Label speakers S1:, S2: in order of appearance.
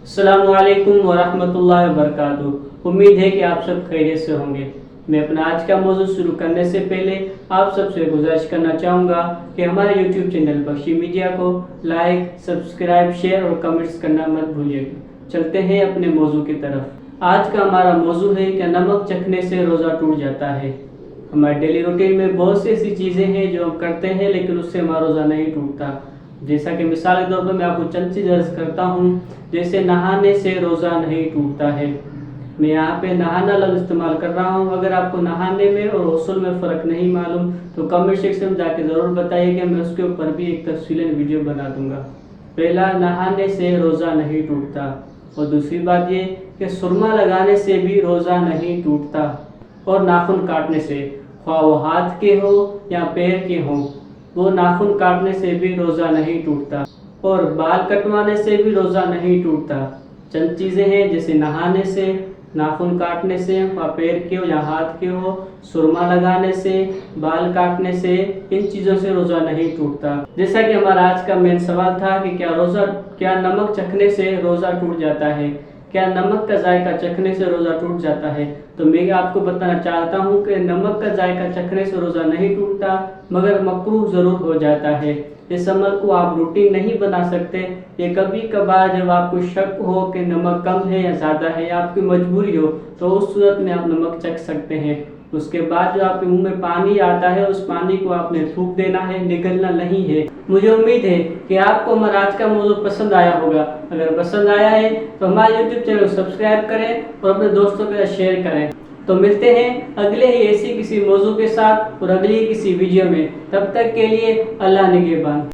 S1: अस्सलामु अलैकुम वरहमतुल्लाहि वबरकातुहू। उम्मीद है कि आप सब खैरियत से होंगे। मैं अपना आज का मौजू शुरू करने से पहले आप सबसे गुजारिश करना चाहूँगा कि हमारे YouTube चैनल बख्शी मीडिया को लाइक, सब्सक्राइब, शेयर और कमेंट्स करना मत भूलिएगा। चलते हैं अपने मौजू की तरफ। आज का हमारा मौजू है कि नमक चखने से रोज़ा टूट जाता है। हमारे डेली रूटीन में बहुत सी ऐसी चीज़ें हैं जो हम करते हैं लेकिन उससे हमारा रोज़ा नहीं टूटता। जैसा कि मिसाल के तौर पर मैं आपको चंद चीज़ अर्ज करता हूँ, जैसे नहाने से रोज़ा नहीं टूटता है। मैं यहाँ पे नहाना लफ्ज़ इस्तेमाल कर रहा हूँ। अगर आपको नहाने में और गुस्ल में फ़र्क नहीं मालूम तो कमेंट सेक्शन में जाके ज़रूर बताइएगा, मैं उसके ऊपर भी एक तफसीलन वीडियो बना दूंगा। पहला, नहाने से रोज़ा नहीं टूटता। और दूसरी बात ये कि सुरमा लगाने से भी रोज़ा नहीं टूटता। और नाखून काटने से, ख्वाह वो हाथ के हो या पैर के हों, वो नाखून काटने से भी रोज़ा नहीं टूटता। और बाल कटवाने से भी रोज़ा नहीं टूटता। चंद चीज़ें हैं जैसे नहाने से, नाखून काटने से, पैर के हो या हाथ के हो, सुरमा लगाने से, बाल काटने से, इन चीज़ों से रोज़ा नहीं टूटता। जैसा कि हमारा आज का मेन सवाल था कि क्या नमक चखने से रोज़ा टूट जाता है, क्या नमक का जायका चखने से रोज़ा टूट जाता है। तो मैं आपको बताना चाहता हूँ कि नमक का जायका चखने से रोज़ा नहीं टूटता, मगर मकरूह ज़रूर हो जाता है। इस अमल को आप रूटीन नहीं बना सकते। ये कभी कभार जब आपको शक हो कि नमक कम है या ज़्यादा है या आपकी मजबूरी हो तो उस सूरत में आप नमक चख सकते हैं। उसके बाद जो आपके मुंह में पानी आता है उस पानी को आपने थूक देना है, निगलना नहीं है। मुझे उम्मीद है कि आपको हमारा आज का मौजू पसंद आया होगा। अगर पसंद आया है तो हमारे YouTube चैनल को सब्सक्राइब करें और अपने दोस्तों के साथ शेयर करें। तो मिलते हैं अगले ही ऐसी किसी मौजू के साथ और अगली किसी वीडियो में। तब तक के लिए अल्लाह निगहबान।